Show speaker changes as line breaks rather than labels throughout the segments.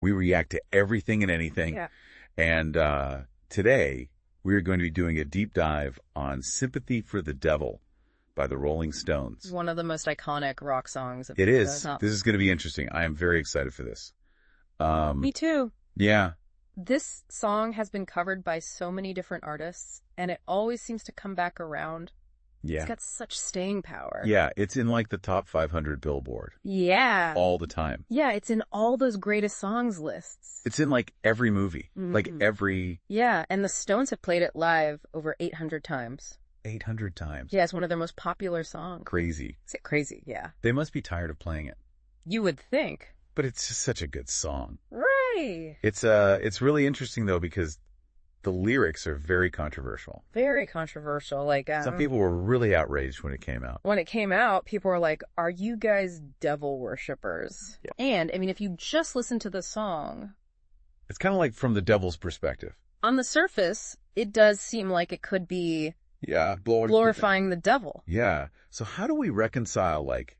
We react to everything and anything.
Yeah.
And today, we're going to be doing a deep dive on Sympathy for the Devil by the Rolling Stones.
One of the most iconic rock songs.
It is. This is going to be interesting. I am very excited for this.
Me too.
Yeah.
This song has been covered by so many different artists, and it always seems to come back around.
Yeah.
It's got such staying power.
Yeah, it's in like the top 500 Billboard.
Yeah.
All the time.
Yeah, it's in all those greatest songs lists.
It's in like every movie. Like every...
Yeah, and the Stones have played it live over 800 times.
800 times.
Yeah, it's one of their most popular songs.
Crazy.
Is it crazy? Yeah.
They must be tired of playing it.
You would think.
But it's just such a good song.
Right.
It's really interesting though because the lyrics are very controversial.
Very controversial. Like
some people were really outraged when it came out.
When it came out, people were like, "Are you guys devil worshippers?"
Yeah.
And I mean, if you just listen to the song,
it's kind of like from the devil's perspective.
On the surface, it does seem like it could be glorifying the devil.
Yeah. So how do we reconcile like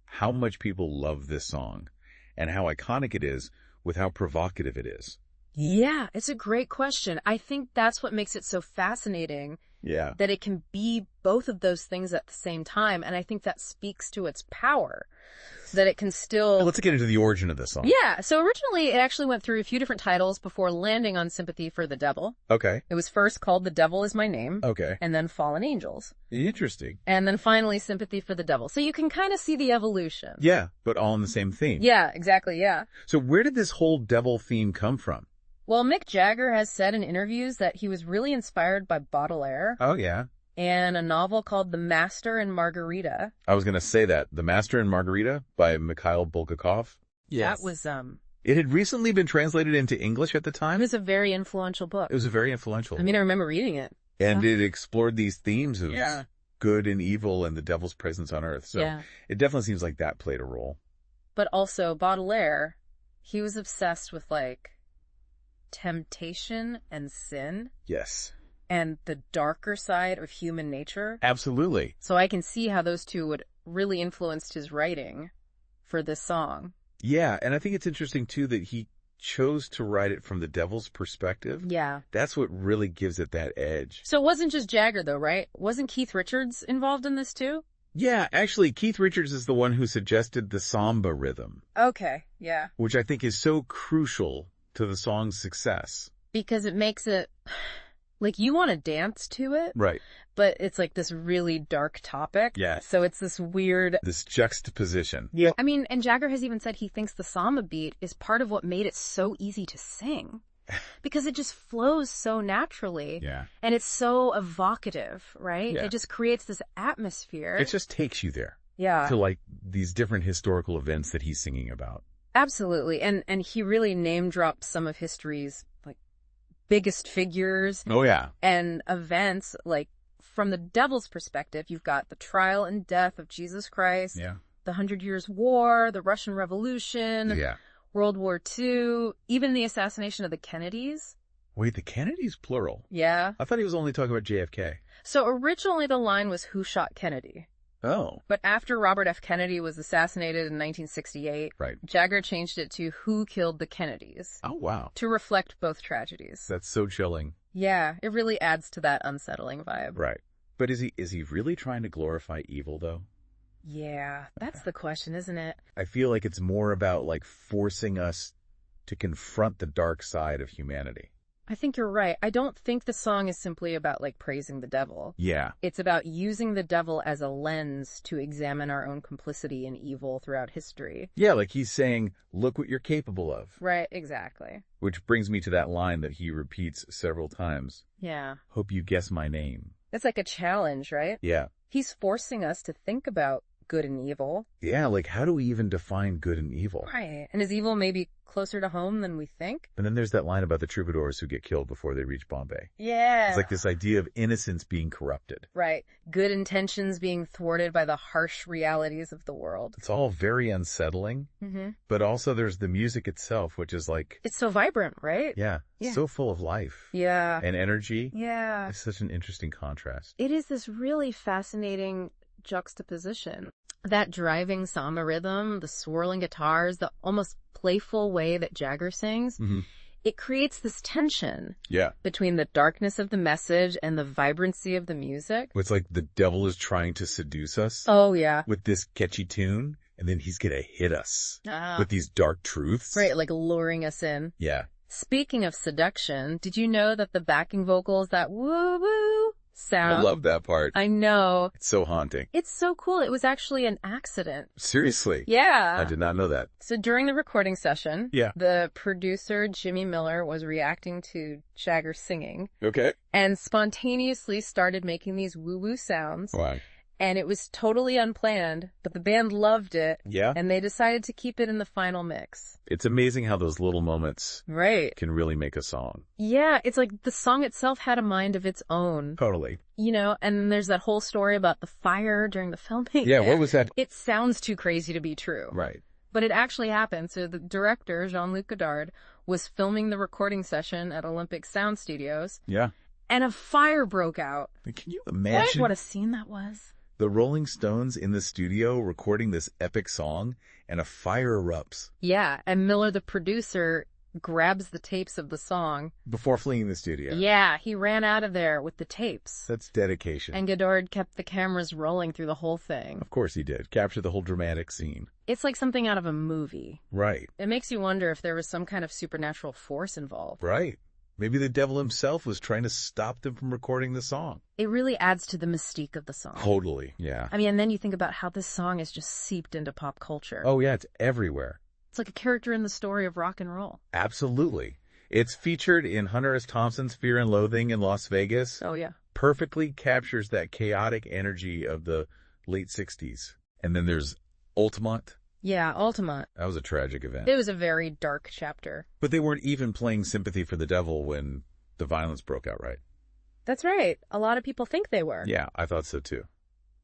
how much people love this song and how iconic it is with how provocative it is?
Yeah, it's a great question. I think that's what makes it so fascinating.
Yeah.
That it can be both of those things at the same time. And I think that speaks to its power. That it can still...
Let's get into the origin of this song.
Yeah. So originally it actually went through a few different titles before landing on Sympathy for the Devil.
Okay.
It was first called The Devil Is My Name.
Okay.
And then Fallen Angels.
Interesting.
And then finally Sympathy for the Devil. So you can kind of see the evolution.
Yeah, but all in the same theme.
Yeah, exactly. Yeah.
So where did this whole devil theme come from?
Well, Mick Jagger has said in interviews that he was really inspired by Baudelaire.
Oh, yeah.
And a novel called The Master and Margarita.
I was going to say that. The Master and Margarita by Mikhail Bulgakov.
Yes. That was,
It had recently been translated into English at the time.
It was a very influential book.
It was a very influential
I mean, I remember reading it.
And it explored these themes of good and evil and the devil's presence on earth. So it definitely seems like that played a role.
But also Baudelaire, he was obsessed with, like, temptation and sin.
Yes.
And the darker side of human nature.
Absolutely.
So I can see how those two would really influenced his writing for this song.
Yeah, and I think it's interesting, too, that he chose to write it from the devil's perspective.
Yeah.
That's what really gives it that edge.
So it wasn't just Jagger, though, right? Wasn't Keith Richards involved in this, too?
Yeah, actually, Keith Richards is the one who suggested the samba rhythm.
Okay, yeah.
Which I think is so crucial to the song's success.
Because it makes it... Like, you want to dance to it.
Right.
But it's like this really dark topic.
Yeah.
So it's this weird...
This juxtaposition.
Yeah. I mean, and Jagger has even said he thinks the samba beat is part of what made it so easy to sing. Because it just flows so naturally.
Yeah.
And it's so evocative, right?
Yeah.
It just creates this atmosphere.
It just takes you there.
Yeah.
To, like, these different historical events that he's singing about.
Absolutely. And he really name-drops some of history's, like, biggest figures.
Oh, yeah.
And events, like, from the devil's perspective, you've got the trial and death of Jesus Christ.
Yeah.
The 100 Years' War, the Russian Revolution.
Yeah.
World War II, even the assassination of the Kennedys.
Wait, the Kennedys plural?
Yeah.
I thought he was only talking about JFK.
So originally the line was who shot Kennedy.
Oh.
But after Robert F. Kennedy was assassinated in 1968,
right.
Jagger changed it to who killed the Kennedys.
Oh, wow.
To reflect both tragedies.
That's so chilling.
Yeah, it really adds to that unsettling vibe.
Right. But is he really trying to glorify evil, though?
Yeah, that's the question, isn't it?
I feel like it's more about, like, forcing us to confront the dark side of humanity.
I think you're right. I don't think the song is simply about, like, praising the devil.
Yeah.
It's about using the devil as a lens to examine our own complicity in evil throughout history.
Yeah, like he's saying, look what you're capable of.
Right, exactly.
Which brings me to that line that he repeats several times.
Yeah.
Hope you guess my name.
It's like a challenge, right?
Yeah.
He's forcing us to think about good and evil.
Yeah, like how do we even define good and evil?
Right. And is evil maybe closer to home than we think?
And then there's that line about the troubadours who get killed before they reach Bombay.
Yeah.
It's like this idea of innocence being corrupted.
Right. Good intentions being thwarted by the harsh realities of the world.
It's all very unsettling.
Mm-hmm.
But also there's the music itself, which is like...
It's so vibrant, right?
Yeah. So full of life.
Yeah.
And energy.
Yeah.
It's such an interesting contrast.
It is this really fascinating juxtaposition. That driving samba rhythm, the swirling guitars, the almost playful way that Jagger sings, it creates this tension between the darkness of the message and the vibrancy of the music.
It's like the devil is trying to seduce us.
Oh, yeah.
With this catchy tune, and then he's going to hit us with these dark truths.
Right, like luring us in.
Yeah.
Speaking of seduction, did you know that the backing vocals, that woo-woo sound?
I love that part.
I know.
It's so haunting.
It's so cool. It was actually an accident.
Seriously?
Yeah.
I did not know that.
So during the recording session,
Yeah.
the producer, Jimmy Miller, was reacting to Jagger singing.
Okay.
And spontaneously started making these woo-woo sounds.
Wow.
And it was totally unplanned, but the band loved it.
Yeah.
And they decided to keep it in the final mix.
It's amazing how those little moments can really make a song.
Yeah, it's like the song itself had a mind of its own.
Totally.
You know, and there's that whole story about the fire during the filming.
Yeah, what was that?
It sounds too crazy to be true.
Right.
But it actually happened. So the director, Jean-Luc Godard, was filming the recording session at Olympic Sound Studios.
Yeah.
And a fire broke out.
Can you imagine?
What a scene that was.
The Rolling Stones in the studio recording this epic song, and a fire erupts.
Yeah, and Miller, the producer, grabs the tapes of the song.
Before fleeing the studio.
Yeah, he ran out of there with the tapes.
That's dedication.
And Godard kept the cameras rolling through the whole thing.
Of course he did. Capture the whole dramatic scene.
It's like something out of a movie.
Right.
It makes you wonder if there was some kind of supernatural force involved.
Right. Maybe the devil himself was trying to stop them from recording the song.
It really adds to the mystique of the song.
Totally, yeah.
I mean, and then you think about how this song is just seeped into pop culture.
Oh, yeah, it's everywhere.
It's like a character in the story of rock and roll.
Absolutely. It's featured in Hunter S. Thompson's Fear and Loathing in Las Vegas.
Oh, yeah.
Perfectly captures that chaotic energy of the late 60s. And then there's Altamont.
Yeah, Altamont.
That was a tragic event.
It was a very dark chapter.
But they weren't even playing Sympathy for the Devil when the violence broke out, right?
That's right. A lot of people think they were.
Yeah, I thought so too.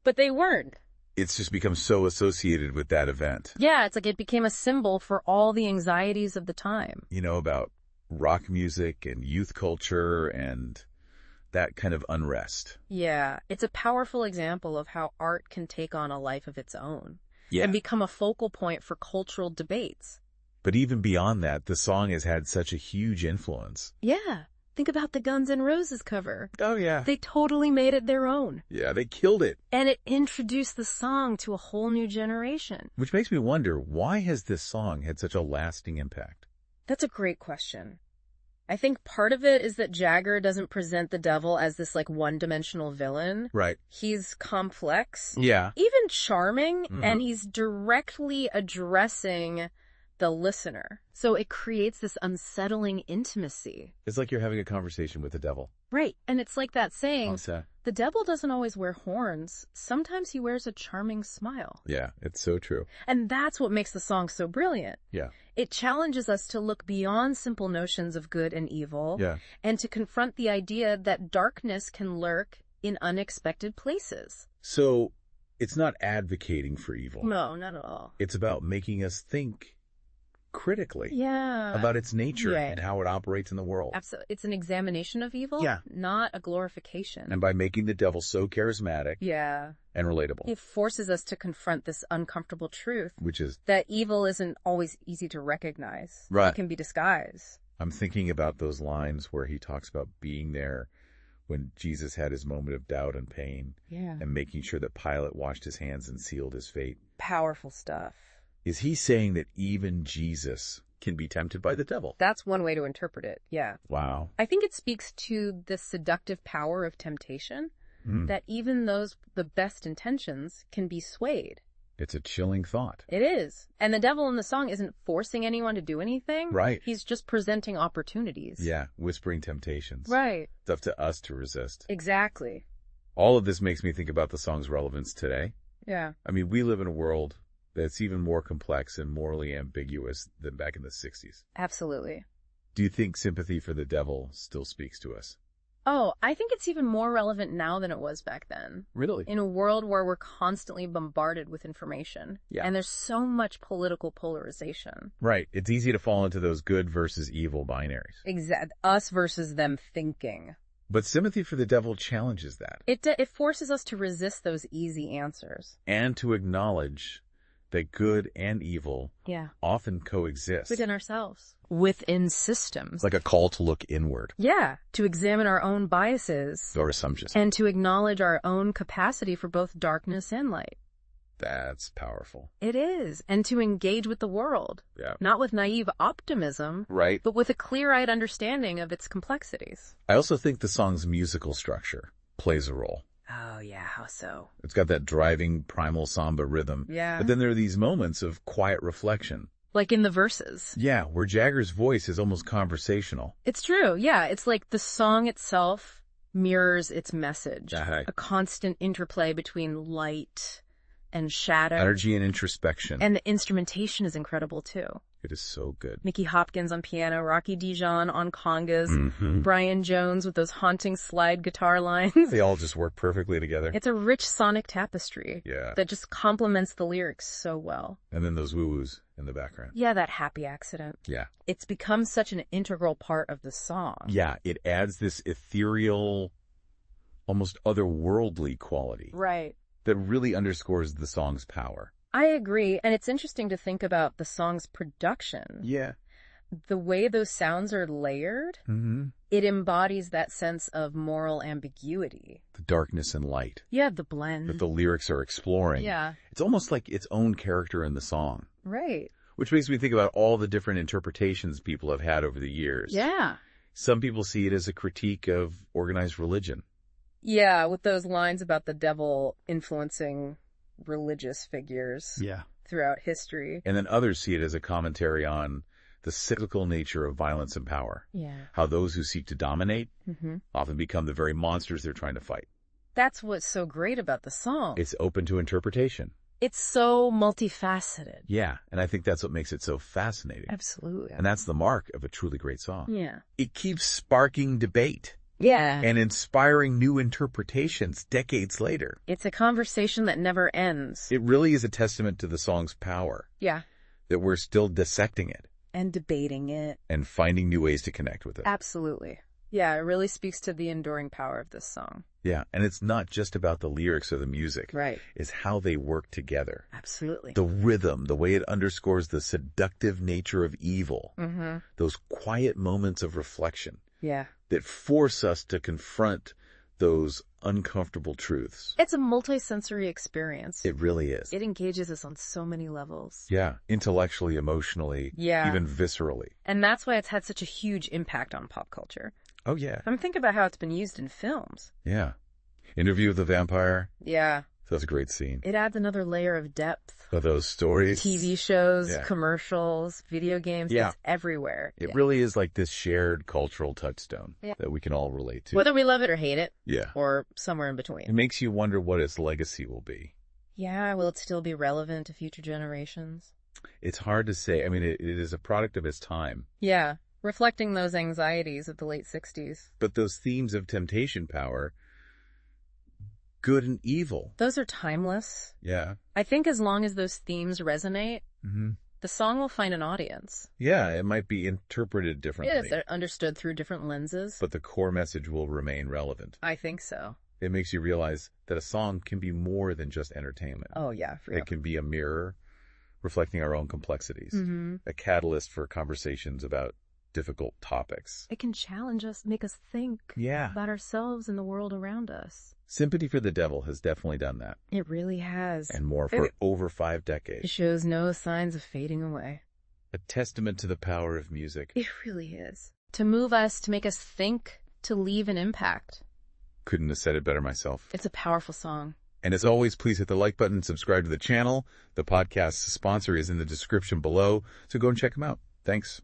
But they weren't.
It's just become so associated with that event.
Yeah, it's like it became a symbol for all the anxieties of the time.
You know, about rock music and youth culture and that kind of unrest.
Yeah, it's a powerful example of how art can take on a life of its own.
Yeah.
And become a focal point for cultural debates.
But even beyond that, the song has had such a huge influence.
Yeah. Think about the Guns N' Roses cover.
Oh, yeah.
They totally made it their own.
Yeah, they killed it.
And it introduced the song to a whole new generation.
Which makes me wonder, why has this song had such a lasting impact?
That's a great question. I think part of it is that Jagger doesn't present the devil as this like one-dimensional villain.
Right.
He's complex.
Yeah.
Even charming, and he's directly addressing the listener. So it creates this unsettling intimacy.
It's like you're having a conversation with the devil.
Right. And it's like that saying,
What's that?
The devil doesn't always wear horns. Sometimes he wears a charming smile.
Yeah, it's so true.
And that's what makes the song so brilliant.
Yeah.
It challenges us to look beyond simple notions of good and evil.
Yeah.
And to confront the idea that darkness can lurk in unexpected places.
So it's not advocating for evil.
No, not at all.
It's about making us think critically about its nature and how it operates in the world.
Absolutely. It's an examination of evil, not a glorification.
And by making the devil so charismatic and relatable.
It forces us to confront this uncomfortable truth,
which is
that evil isn't always easy to recognize.
Right.
It can be disguised.
I'm thinking about those lines where he talks about being there when Jesus had his moment of doubt and pain and making sure that Pilate washed his hands and sealed his fate.
Powerful stuff.
Is he saying that even Jesus can be tempted by the devil?
That's one way to interpret it, yeah.
Wow.
I think it speaks to the seductive power of temptation, that even the best intentions can be swayed.
It's a chilling thought.
It is. And the devil in the song isn't forcing anyone to do anything.
Right.
He's just presenting opportunities.
Yeah, whispering temptations.
Right.
It's up to us to resist.
Exactly.
All of this makes me think about the song's relevance today.
Yeah.
I mean, we live in a world that's even more complex and morally ambiguous than back in the 60s.
Absolutely.
Do you think Sympathy for the Devil still speaks to us?
Oh, I think it's even more relevant now than it was back then.
Really?
In a world where we're constantly bombarded with information.
Yeah.
And there's so much political polarization.
Right. It's easy to fall into those good versus evil binaries.
Us versus them thinking.
But Sympathy for the Devil challenges that.
It forces us to resist those easy answers.
And to acknowledge that good and evil often coexist.
Within ourselves. Within systems.
It's like a call to look inward.
Yeah, to examine our own biases.
Or assumptions.
And to acknowledge our own capacity for both darkness and light.
That's powerful.
It is. And to engage with the world.
Yeah.
Not with naive optimism.
Right.
But with a clear-eyed understanding of its complexities.
I also think the song's musical structure plays a role.
Oh, yeah, how so?
It's got that driving primal samba rhythm.
Yeah.
But then there are these moments of quiet reflection.
Like in the verses.
Yeah, where Jagger's voice is almost conversational.
It's true, yeah. It's like the song itself mirrors its message.
Uh-huh.
A constant interplay between light and shadow.
Energy and introspection.
And the instrumentation is incredible, too.
It is so good.
Mickey Hopkins on piano, Rocky Dijon on congas, Brian Jones with those haunting slide guitar lines.
They all just work perfectly together.
It's a rich sonic tapestry that just complements the lyrics so well.
And then those woo-woos in the background.
Yeah, that happy accident.
Yeah.
It's become such an integral part of the song.
Yeah, it adds this ethereal, almost otherworldly quality.
Right.
That really underscores the song's power.
I agree, and it's interesting to think about the song's production.
Yeah.
The way those sounds are layered, it embodies that sense of moral ambiguity.
The darkness and light.
Yeah, the blend.
That the lyrics are exploring.
Yeah.
It's almost like its own character in the song.
Right.
Which makes me think about all the different interpretations people have had over the years.
Yeah.
Some people see it as a critique of organized religion.
Yeah, with those lines about the devil influencing religious figures throughout history.
And then others see it as a commentary on the cyclical nature of violence and power.
Yeah.
How those who seek to dominate often become the very monsters they're trying to fight.
That's what's so great about the song.
It's open to interpretation.
It's so multifaceted.
Yeah, and I think that's what makes it so fascinating.
Absolutely.
And that's the mark of a truly great song.
Yeah.
It keeps sparking debate.
Yeah.
And inspiring new interpretations decades later.
It's a conversation that never ends.
It really is a testament to the song's power.
Yeah.
That we're still dissecting it.
And debating it.
And finding new ways to connect with it.
Absolutely. Yeah, it really speaks to the enduring power of this song.
Yeah, and it's not just about the lyrics or the music.
Right.
It's how they work together.
Absolutely.
The rhythm, the way it underscores the seductive nature of evil. Those quiet moments of reflection.
Yeah.
That force us to confront those uncomfortable truths.
It's a multisensory experience.
It really is.
It engages us on so many levels.
Yeah, intellectually, emotionally, even viscerally.
And that's why it's had such a huge impact on pop culture.
Oh, yeah.
I'm thinking about how it's been used in films.
Yeah. Interview with the Vampire.
Yeah.
That's a great scene.
It adds another layer of depth.
Of those stories.
TV shows, commercials, video games. It's everywhere.
It really is like this shared cultural touchstone that we can all relate to.
Whether we love it or hate it.
Yeah.
Or somewhere in between.
It makes you wonder what its legacy will be.
Yeah, will it still be relevant to future generations?
It's hard to say. I mean, it is a product of its time.
Yeah, reflecting those anxieties of the late 60s.
But those themes of temptation power, good and evil.
Those are timeless.
Yeah.
I think as long as those themes resonate, the song will find an audience.
Yeah, it might be interpreted differently.
Yes, they're understood through different lenses.
But the core message will remain relevant.
I think so.
It makes you realize that a song can be more than just entertainment.
Oh, yeah, for real.
It can be a mirror reflecting our own complexities, a catalyst for conversations about difficult topics.
It can challenge us, make us think about ourselves and the world around us.
Sympathy for the Devil has definitely done that.
It really has.
And more for over 5 decades.
It shows no signs of fading away.
A testament to the power of music.
It really is. To move us, to make us think, to leave an impact.
Couldn't have said it better myself.
It's a powerful song.
And as always, please hit the like button, subscribe to the channel. The podcast's sponsor is in the description below, so go and check them out. Thanks.